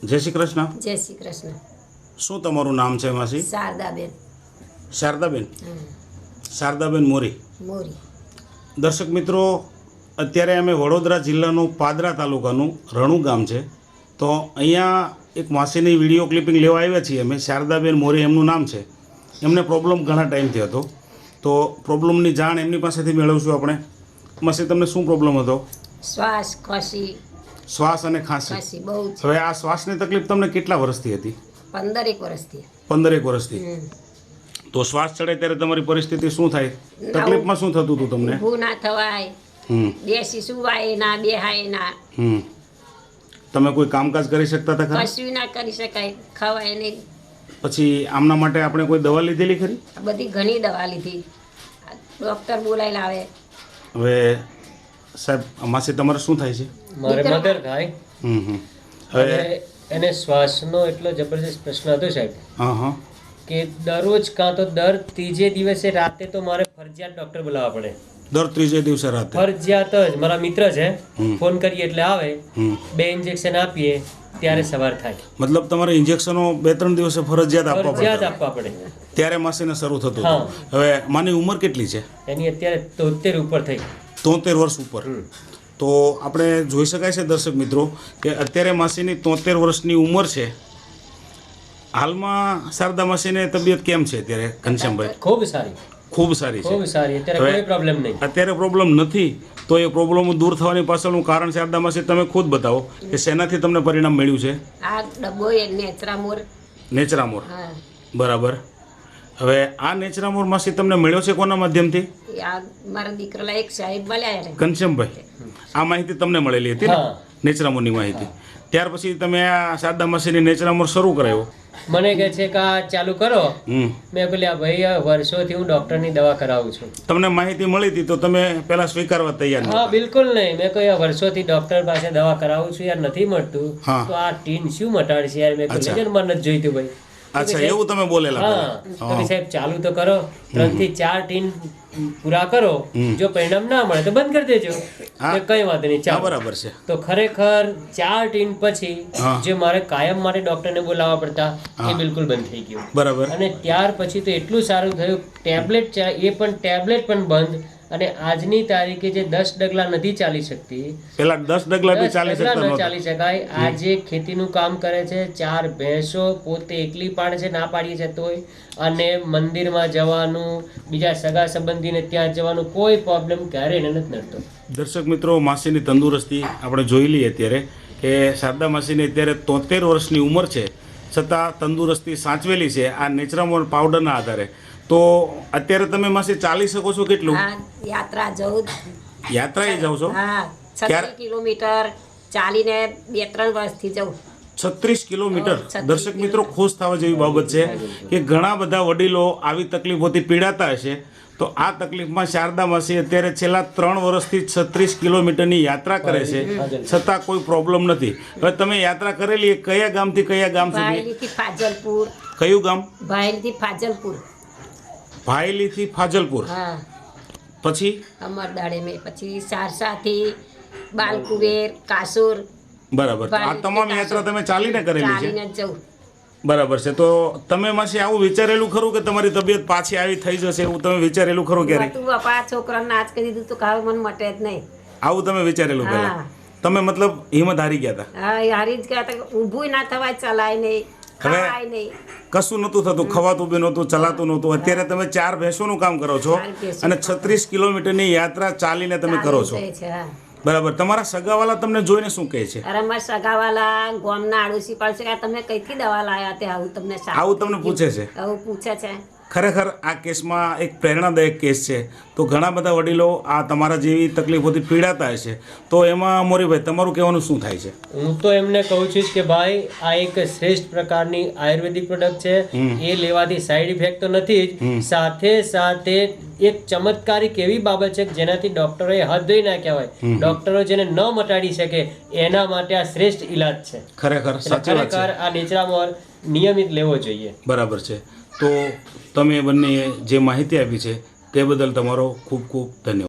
જય શ્રી કૃષ્ણ. જય શ્રી કૃષ્ણ. શું તમારું નામ છે માસી? શારદાબેન. શારદાબેન. શારદાબેન મોરી. મોરી. દર્શક મિત્રો, અત્યારે અમે વડોદરા જિલ્લાનું પાદરા તાલુકાનું રણુ ગામ છે, તો અહીંયા એક માસીની વિડીયો ક્લિપિંગ લેવા આવ્યા છીએ અમે. શારદાબેન મોરી એમનું નામ છે. એમને પ્રોબ્લેમ ઘણા ટાઈમથી હતો, તો પ્રોબ્લેમની જાણ એમની પાસેથી મેળવશું આપણે. માસી, તમને શું પ્રોબ્લેમ હતો? શ્વાસ, ખાંસી. શ્વાસ અને ખાંસી. ખાંસી બહુ છે. હવે આ શ્વાસની તકલીફ તમને કેટલા વર્ષથી હતી? 15 વર્ષથી. 15 વર્ષથી. તો શ્વાસ ચડે ત્યારે તમારી પરિસ્થિતિ શું થાય? તકલીફમાં શું થતું હતું તમને? ઊભું ના થવાય, બેસી સુવાય ના, બેહાય ના. તમે કોઈ કામકાજ કરી શકતા હતા ખરા? કશું ના કરી શકાય, ખવાય નહીં. પછી આમના માટે આપણે કોઈ દવા લીધેલી ખરી? બધી ઘણી દવા લીધી, ડૉક્ટર બોલાવી લાવે. હવે સાહેબ, માસી તમારે શું થાય છે? મારે મધર થાય. હવે એને શ્વાસનો એટલો જબરજસ્ત પ્રશ્ન હતો સાહેબ હા હા કે દરરોજ કાં તો દર ત્રીજે દિવસે રાતે તો મારે ફરજિયાત ડૉક્ટર બોલાવવા પડે. દર ત્રીજે દિવસે રાતે ફરજિયાત જ. મારા મિત્ર છે, ફોન કરીએ એટલે આવે, 2 ઇન્જેક્શન આપીએ ત્યારે સવાર થાય. મતલબ તમારે ઇન્જેક્શનો 2-3 દિવસે ફરજિયાત આપવા પડે. ત્યારે માસીને શરૂ થતું હા. હતું. હવે માની ઉંમર કેટલી છે? એની અત્યારે 73 ઉપર થઈ. 73 વર્ષ ઉપર. તો આપણે જોઈ શકાય છે દર્શક મિત્રો કે અત્યારે માસીની 73 વર્ષની ઉંમર છે. હાલમાં શારદા માસીને તબિયત કેમ છે અત્યારે ઘનશ્યામભાઈ? ખૂબ સારી. ખૂબ સારી છે. ખૂબ સારી. અત્યારે કોઈ પ્રોબ્લેમ નહીં. અત્યારે પ્રોબ્લેમ નથી, તો એ પ્રોબ્લેમ દૂર થવાની પાછળનું કારણ શારદા માસી તમે ખુદ બતાવો કે શેનાથી તમને પરિણામ મળ્યું છે? આ ડબ્બો એ નેચરામોર. નેચરામોર. હા. બરાબર. હવે આ નેચરામોર માસી તમને મળ્યો છે કોના માધ્યમથી? આ મારા દીકરાલા એક સાહેબ મળ્યા છે. ઘનશ્યામભાઈ, આ માહિતી તમને મળેલી હતી ને? નેચરામોરની માહિતી. ત્યાર પછી તમે આ શારદા માસીની નેચરામોર શરૂ કરાયો. મને કહે છે કે આ ચાલુ કરો. મેં કહ્યું ભાઈ, વર્ષોથી હું ડૉક્ટરની દવા કરાવું છું. તમને માહિતી મળી હતી તો તમે પહેલા સ્વીકારવા તૈયાર નહોતા? હા, બિલકુલ નહીં. મેં કહ્યું વર્ષોથી ડૉક્ટર પાસે દવા કરાવું છું યાર, નથી મળતું, તો આ ટીન શું મટાડશે યાર. મેં કહ્યું લેજર, મને નથી જોઈતું ભાઈ. અચ્છા, એવું તમે બોલેલા? હા. તો સાહેબ ચાલુ તો કરો, 3 થી 4 ટીન પૂરા કરો. જો પરિણામ ના મળે તો બંધ કરી દેજો. કઈ વાત નહીં, ચાલો. બરાબર છે. તો ખરેખર 4 ટીન પછી જે મારે કાયમ માટે ડોક્ટરને બોલાવવા પડતા એ બિલકુલ બંધ થઈ ગયું. બરાબર. અને ત્યાર પછી તો એટલું સારું થયું, ટેબ્લેટ ટેબ્લેટ પણ બંધ. અને આજની તારીખે જે 10 ડગલા નથી ચાલી શકતી, પેલા 10 ડગલા બી ચાલી શકાય, આજે ખેતીનું કામ કરે છે, 4 ભેંસો પોતે એકલી પાડે છે, ના પાડીએ છે તોય. અને મંદિરમાં જવાનું, બીજા સગા સંબંધીને ત્યાં જવાનું, કોઈ પ્રોબ્લેમ ક્યારેય એને નથી નડતો. દર્શક મિત્રો, માસીની તંદુરસ્તી આપણે જોઈ લઈએ અત્યારે કે શારદા માસીની અત્યારે 73 વર્ષની ઉંમર છે, છતાં તંદુરસ્તી સાચવેલી છે આ નેચરામોર પાવડરના આધારે. તો અત્યારે તમે માસી ચાલી શકો છો કેટલું? યાત્રા જવું. યાત્રાએ જાવ છો? હા, 36 કિલોમીટર ચાલીને 2-3 વર્ષથી જવું. 36 કિલોમીટર. દર્શક મિત્રો, ખુશ થવા જેવી બાબત છે કે ઘણા બધા વડીલો આવી તકલીફોથી પીડાતા હશે. તો આ તકલીફમાં શારદા માસી અત્યારે છેલ્લા 3 વર્ષથી 36 કિલોમીટરની યાત્રા કરે છે, છતાં કોઈ પ્રોબ્લેમ નથી. હવે તમે યાત્રા કરેલી કયા ગામથી કયા ગામ સુધી? ભાયલીથી ફાજલપુર. કયું ગામ? ભાયલીથી ફાજલપુર. ભાયલીથી ફાજલપુર. હા. પછી અમરદાડે મેં, પછી સારસાથી બાલકુવેર, કાસુર. બરાબર. આ તમામ યાત્રા તમે ચાલીને કરેલી છે? ચાલીને જવું. બરાબર છે. તો તમે માસી આવું વિચારેલું ખરું કે તમારી તબિયત પાછી આવી થઈ જશે, એવું તમે વિચારેલું ખરું ક્યારે? તું બાપા છોકરાને નાચ કરી દીધું તો કાવ મને મટે જ નહીં. આવું તમે વિચારેલું પહેલા? તમે મતલબ હિંમત હારી ગયા હતા? હા, હારી જ ગયા હતા. ઊભું ના થવાય, ચલાય નહીં, ખવાય નહીં, કશું નહોતું થતું, ખવાતું બી નહોતું, ચલાતું નહોતું. અત્યારે તમે 4 ભેંસોનું કામ કરો છો અને 36 કિલોમીટરની યાત્રા ચાલીને તમે કરો છો. બરાબર. તમારા સગાવાલા તમને જોઈને શું કહે છે? અરે મારા સગાવાલા ગામના આડોશી પાડશે કે તમે કઈથી દવા લાયા તે આવું તમને પૂછે છે? આવું પૂછે છે. ખરેખર આ કેસમાં એક પ્રેરણાદાયક કેસ છે. તો ઘણા બધા વડીલો આ તમારા જેવી તકલીફોથી પીડાતા હશે. તો એમાં મોરીભાઈ તમારું કહેવાનું શું થાય છે? હું તો એમને કહું છું કે ભાઈ, આ એક શ્રેષ્ઠ પ્રકારની આયુર્વેદિક પ્રોડક્ટ છે. એ લેવાથી સાઈડ ઇફેક્ટ તો નથી જ, સાથે સાથે એક ચમત્કારિક એવી બાબત છે જેનાથી ડોક્ટરોએ હાથ ધોઈ નાખ્યા હોય. ડોક્ટરો જેને ન મટાડી શકે એના માટે આ શ્રેષ્ઠ ઈલાજ છે. ખરેખર ખરેખર આ નેચરામોર નિયમિત લેવો જોઈએ. બરાબર છે. તો તમે બંને જે માહિતી આપી છે તે બદલ તમારો ખૂબ ખૂબ ધન્યવાદ.